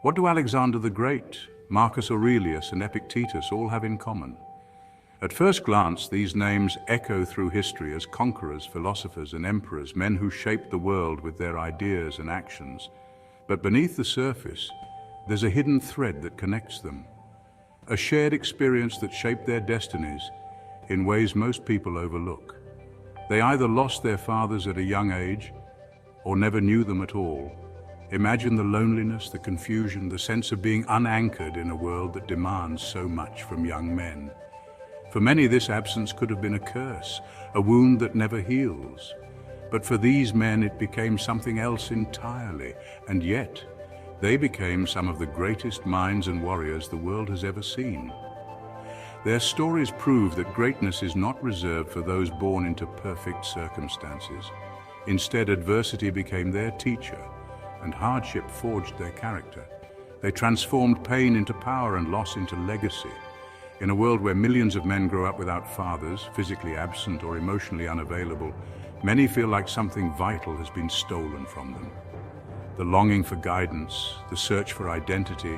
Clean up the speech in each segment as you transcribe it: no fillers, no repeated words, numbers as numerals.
What do Alexander the Great, Marcus Aurelius, and Epictetus all have in common? At first glance, these names echo through history as conquerors, philosophers, and emperors, men who shaped the world with their ideas and actions. But beneath the surface, there's a hidden thread that connects them. A shared experience that shaped their destinies in ways most people overlook. They either lost their fathers at a young age or never knew them at all. Imagine the loneliness, the confusion, the sense of being unanchored in a world that demands so much from young men. For many, this absence could have been a curse, a wound that never heals. But for these men, it became something else entirely, and yet they became some of the greatest minds and warriors the world has ever seen. Their stories prove that greatness is not reserved for those born into perfect circumstances. Instead, adversity became their teacher, and hardship forged their character. They transformed pain into power and loss into legacy. In a world where millions of men grow up without fathers, physically absent or emotionally unavailable, many feel like something vital has been stolen from them. The longing for guidance, the search for identity,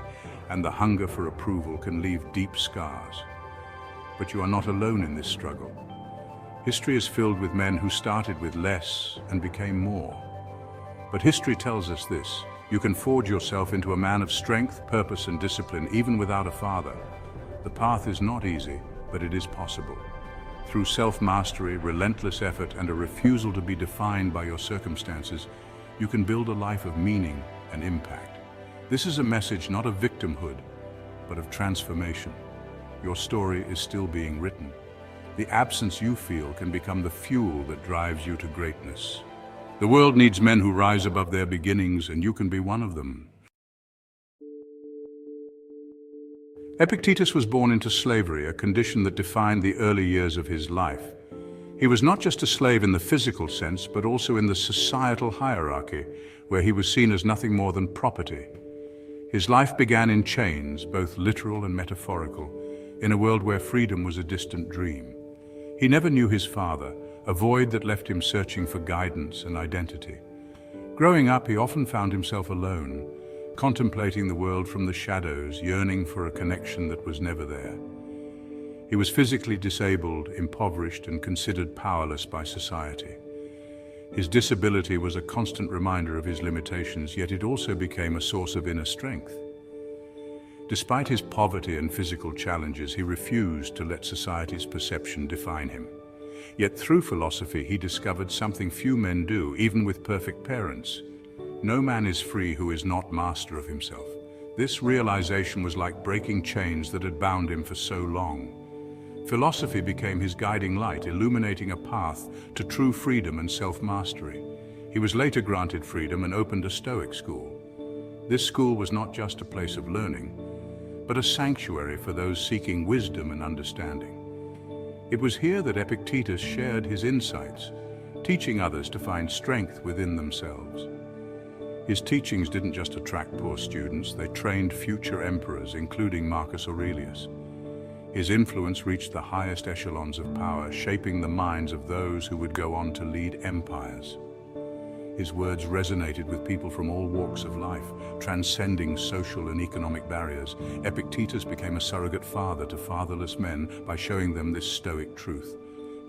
and the hunger for approval can leave deep scars. But you are not alone in this struggle. History is filled with men who started with less and became more. But history tells us this: you can forge yourself into a man of strength, purpose, and discipline, even without a father. The path is not easy, but it is possible. Through self-mastery, relentless effort, and a refusal to be defined by your circumstances, you can build a life of meaning and impact. This is a message not of victimhood, but of transformation. Your story is still being written. The absence you feel can become the fuel that drives you to greatness. The world needs men who rise above their beginnings, and you can be one of them. Epictetus was born into slavery, a condition that defined the early years of his life. He was not just a slave in the physical sense, but also in the societal hierarchy, where he was seen as nothing more than property. His life began in chains, both literal and metaphorical, in a world where freedom was a distant dream. He never knew his father, a void that left him searching for guidance and identity. Growing up, he often found himself alone, contemplating the world from the shadows, yearning for a connection that was never there. He was physically disabled, impoverished, and considered powerless by society. His disability was a constant reminder of his limitations, yet it also became a source of inner strength. Despite his poverty and physical challenges, he refused to let society's perception define him. Yet through philosophy, he discovered something few men do, even with perfect parents. No man is free who is not master of himself. This realization was like breaking chains that had bound him for so long. Philosophy became his guiding light, illuminating a path to true freedom and self-mastery. He was later granted freedom and opened a Stoic school. This school was not just a place of learning, but a sanctuary for those seeking wisdom and understanding. It was here that Epictetus shared his insights, teaching others to find strength within themselves. His teachings didn't just attract poor students, they trained future emperors, including Marcus Aurelius. His influence reached the highest echelons of power, shaping the minds of those who would go on to lead empires. His words resonated with people from all walks of life, transcending social and economic barriers. Epictetus became a surrogate father to fatherless men by showing them this Stoic truth: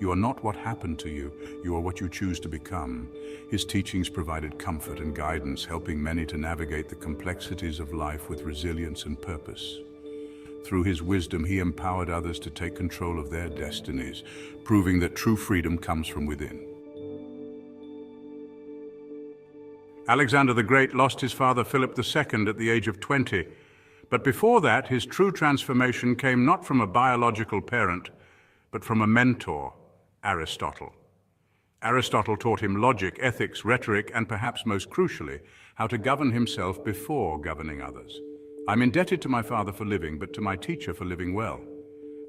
you are not what happened to you, you are what you choose to become. His teachings provided comfort and guidance, helping many to navigate the complexities of life with resilience and purpose. Through his wisdom, he empowered others to take control of their destinies, proving that true freedom comes from within. Alexander the Great lost his father Philip II at the age of 20, but before that, his true transformation came not from a biological parent, but from a mentor, Aristotle. Aristotle taught him logic, ethics, rhetoric, and perhaps most crucially, how to govern himself before governing others. I'm indebted to my father for living, but to my teacher for living well.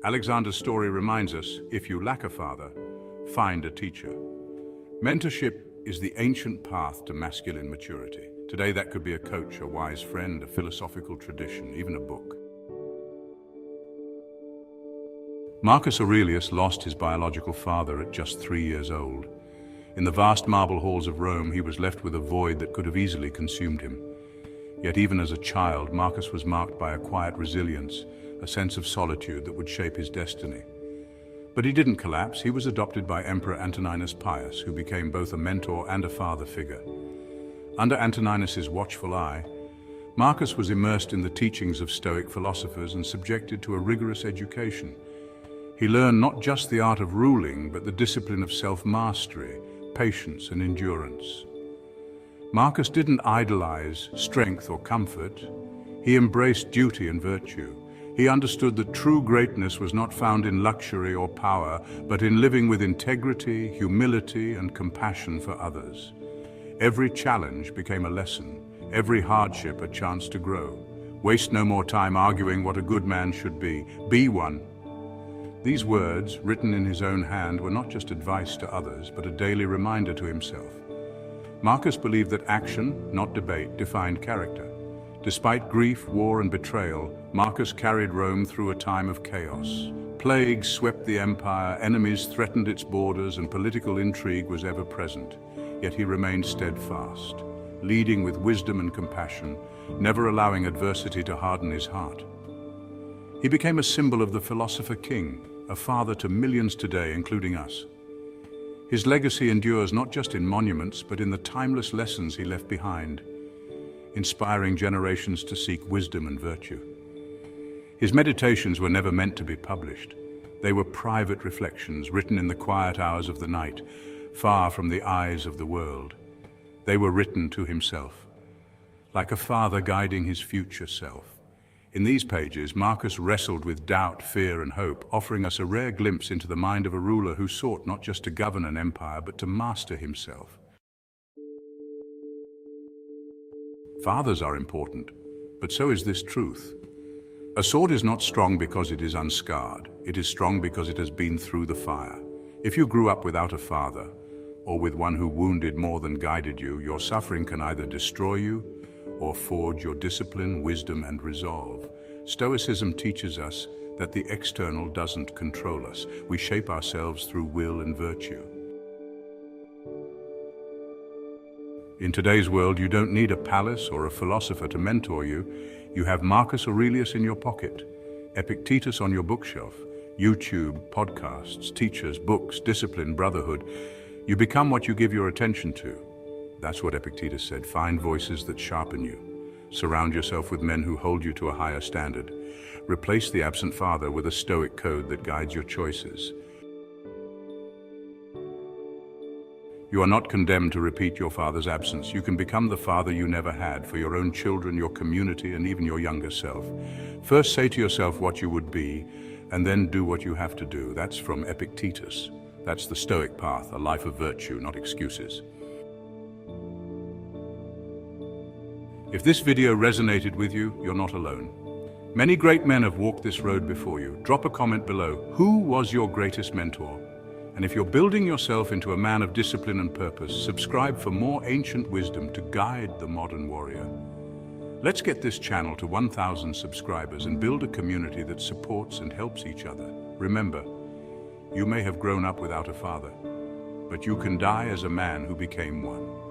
Alexander's story reminds us, if you lack a father, find a teacher. Mentorship is the ancient path to masculine maturity. Today that could be a coach, a wise friend, a philosophical tradition, even a book. Marcus Aurelius lost his biological father at just 3 years old. In the vast marble halls of Rome, he was left with a void that could have easily consumed him. Yet even as a child, Marcus was marked by a quiet resilience, a sense of solitude that would shape his destiny. But he didn't collapse. He was adopted by Emperor Antoninus Pius, who became both a mentor and a father figure. Under Antoninus's watchful eye, Marcus was immersed in the teachings of Stoic philosophers and subjected to a rigorous education. He learned not just the art of ruling, but the discipline of self-mastery, patience, and endurance. Marcus didn't idolize strength or comfort. He embraced duty and virtue. He understood that true greatness was not found in luxury or power, but in living with integrity, humility, and compassion for others. Every challenge became a lesson, every hardship a chance to grow. Waste no more time arguing what a good man should be. Be one. These words, written in his own hand, were not just advice to others, but a daily reminder to himself. Marcus believed that action, not debate, defined character. Despite grief, war, and betrayal, Marcus carried Rome through a time of chaos. Plagues swept the empire, enemies threatened its borders, and political intrigue was ever present. Yet he remained steadfast, leading with wisdom and compassion, never allowing adversity to harden his heart. He became a symbol of the philosopher king, a father to millions today, including us. His legacy endures not just in monuments, but in the timeless lessons he left behind, inspiring generations to seek wisdom and virtue. His meditations were never meant to be published. They were private reflections written in the quiet hours of the night, far from the eyes of the world. They were written to himself, like a father guiding his future self. In these pages, Marcus wrestled with doubt, fear, and hope, offering us a rare glimpse into the mind of a ruler who sought not just to govern an empire, but to master himself. Fathers are important, but so is this truth. A sword is not strong because it is unscarred. It is strong because it has been through the fire. If you grew up without a father, or with one who wounded more than guided you, your suffering can either destroy you or forge your discipline, wisdom, and resolve. Stoicism teaches us that the external doesn't control us. We shape ourselves through will and virtue. In today's world, you don't need a palace or a philosopher to mentor you. You have Marcus Aurelius in your pocket, Epictetus on your bookshelf, YouTube, podcasts, teachers, books, discipline, brotherhood. You become what you give your attention to. That's what Epictetus said. Find voices that sharpen you. Surround yourself with men who hold you to a higher standard. Replace the absent father with a Stoic code that guides your choices. You are not condemned to repeat your father's absence. You can become the father you never had for your own children, your community, and even your younger self. First, say to yourself what you would be, and then do what you have to do. That's from Epictetus. That's the Stoic path, a life of virtue, not excuses. If this video resonated with you, you're not alone. Many great men have walked this road before you. Drop a comment below. Who was your greatest mentor? And if you're building yourself into a man of discipline and purpose, subscribe for more ancient wisdom to guide the modern warrior. Let's get this channel to 1,000 subscribers and build a community that supports and helps each other. Remember, you may have grown up without a father, but you can die as a man who became one.